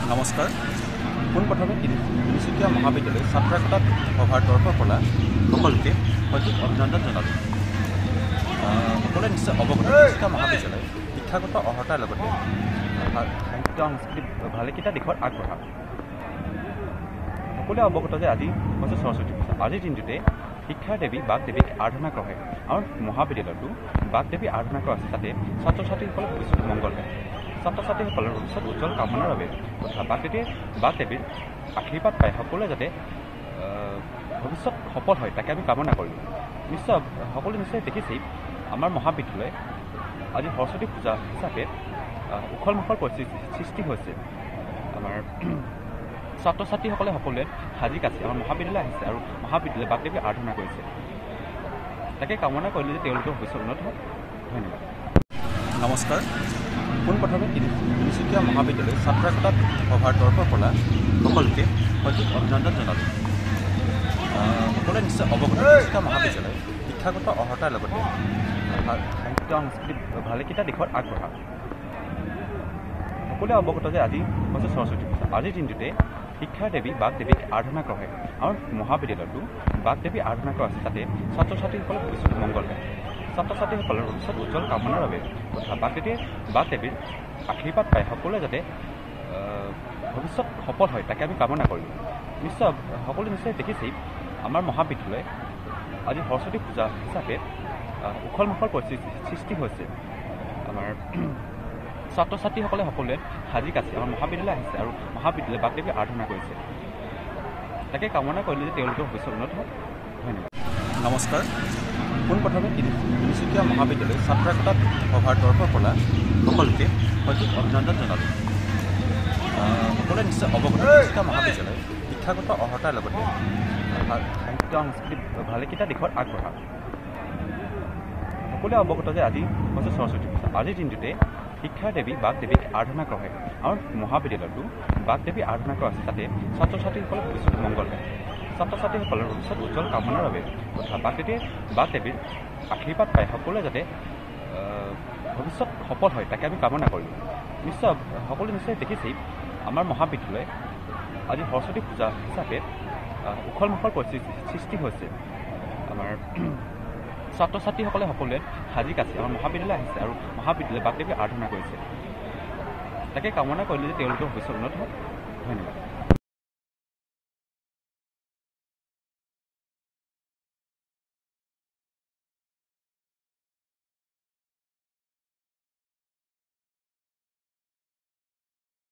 নমস্কাৰ। পোনপ্ৰথমে তিনিচুকীয়া মহাবিদ্যালয় ছাত্ৰ একতা সভাৰ তৰফৰ পৰা সকলোকে সঠিক অভিনন্দন জনালোঁ। সকলোৱে নিশ্চয় অৱগত তিনিচুকীয়া মহাবিদ্যালয় শিক্ষাগত অৰ্হতাৰ লগতে সাহিত্য সংস্কৃতি ভালেকেইটা দিশত আগবঢ়া। সকলোৱে অৱগত যে আজি হৈছে সৰস্বতী পূজা। আজিৰ দিনটোতে শিক্ষাৰ দেৱী বাক দেৱীক আৰাধনা কৰা হয়। আমাৰ মহাবিদ্যালয়তো বাক দেৱী আৰাধনা কৰা আছে, যাতে ছাত্ৰ ছাত্ৰীসকলৰ ভৱিষ্যত মংগল হয়। ছাত্ৰ ছাত্ৰীসকলৰ ভৱিষ্যত উজ্জ্বল কামনাৰ বাবে তথা বাক দেৱীৰ আশীৰ্বাদ পাই সকলোৱে যাতে ভৱিষ্যত সফল হয় তাকে আমি কামনা কৰিম। সকলোৱে নিশ্চয় দেখিছেই আমাৰ মহাবিদ্যালয় আজি সৰস্বতী পূজা হিচাপে উখল মাখল পৰিস্থিতি সৃষ্টি হৈছে। আমাৰ ছাত্ৰ ছাত্ৰীসকলে সকলোৱে সাজি কাচি আমাৰ মহাবিদ্যালয় আহিছে আৰু মহাবিদ্যালয়ে বাক দেৱী আৰাধনা কৰিছে। তাকে কামনা কৰিলে যে তেওঁলোকৰ ভৱিষ্যত উন্নত হয়। ধন্যবাদ। নমস্কাৰ। পোনপ্ৰথমে তিনিচুকীয়া মহাবিদ্যালয় ছাত্ৰ একতা সভাৰ তৰফৰ পৰা সকলোকে সঠিক অভিনন্দন জনালোঁ। সকলোৱে নিশ্চয় অৱগত তিনিচুকীয়া মহাবিদ্যালয় শিক্ষাগত অৰ্হতাৰ লগতে সাহিত্য সংস্কৃতি ভালেকেইটা দিশত আগবঢ়া। সকলোৱে অৱগত যে আজি হৈছে সৰস্বতী পূজা। আজিৰ দিনটোতে শিক্ষাৰ দেৱী বাক দেৱীক আৰাধনা কৰা হয়। আমাৰ মহাবিদ্যালয়তো বাক দেৱী আৰাধনা কৰা আছে, যাতে ছাত্ৰ ছাত্ৰীসকলৰ ভৱিষ্যত মংগল হয়। ছাত্ৰ ছাত্ৰীসকলৰ ভৱিষ্যত উজ্জ্বল কামনাৰ বাবে তথা বাক দেৱীৰ আশীৰ্বাদ পাই সকলোৱে যাতে ভৱিষ্যত সফল হয় তাকে আমি কামনা কৰিম। সকলোৱে নিশ্চয় দেখিছেই আমাৰ মহাবিদ্যালয় আজি সৰস্বতী পূজা হিচাপে উখল মাখল পৰিস্থিতি সৃষ্টি হৈছে। আমাৰ ছাত্ৰ ছাত্ৰীসকলে সকলোৱে সাজি কাচি আমাৰ মহাবিদ্যালয় আহিছে আৰু মহাবিদ্যালয়ে বাক দেৱী আৰাধনা কৰিছে। তাকে কামনা কৰিলে যে তেওঁলোকৰ ভৱিষ্যত উন্নত হয়। ধন্যবাদ। নমস্কাৰ। পোনপ্ৰথমে তিনিচুকীয়া মহাবিদ্যালয় ছাত্ৰ একতা সভাৰ তৰফৰ পৰা সকলোকে সঠিক অভিনন্দন জনালোঁ। সকলোৱে নিশ্চয় অৱগত তিনিচুকীয়া মহাবিদ্যালয় শিক্ষাগত অৰ্হতাৰ লগতে সাহিত্য সংস্কৃতি ভালেকেইটা দিশত আগবঢ়া। সকলোৱে অৱগত যে আজি হৈছে সৰস্বতী পূজা। আজিৰ দিনটোতে শিক্ষাৰ দেৱী বাক দেৱীক আৰাধনা কৰা হয়। আমাৰ মহাবিদ্যালয়তো বাক দেৱী আৰাধনা কৰা আছে, যাতে ছাত্ৰ ছাত্ৰীসকলৰ ভৱিষ্যত মংগল হয়। ছাত্ৰ ছাত্ৰীসকলৰ ভৱিষ্যত উজ্জ্বল কামনাৰ বাবে তথা বাক দেৱীৰ আশীৰ্বাদ পাই সকলোৱে যাতে ভৱিষ্যত সফল হয় তাকে আমি কামনা কৰিম। সকলোৱে নিশ্চয় দেখিছেই আমাৰ মহাবিদ্যালয় আজি সৰস্বতী পূজা হিচাপে উখল মাখল পৰিস্থিতি সৃষ্টি হৈছে। আমাৰ ছাত্ৰ ছাত্ৰীসকলে সকলোৱে সাজি কাচি আমাৰ মহাবিদ্যালয় আহিছে আৰু মহাবিদ্যালয়ে বাক দেৱী আৰাধনা কৰিছে। তাকে কামনা কৰিলে যে তেওঁলোকৰ ভৱিষ্যত উন্নত হয়। ধন্যবাদ।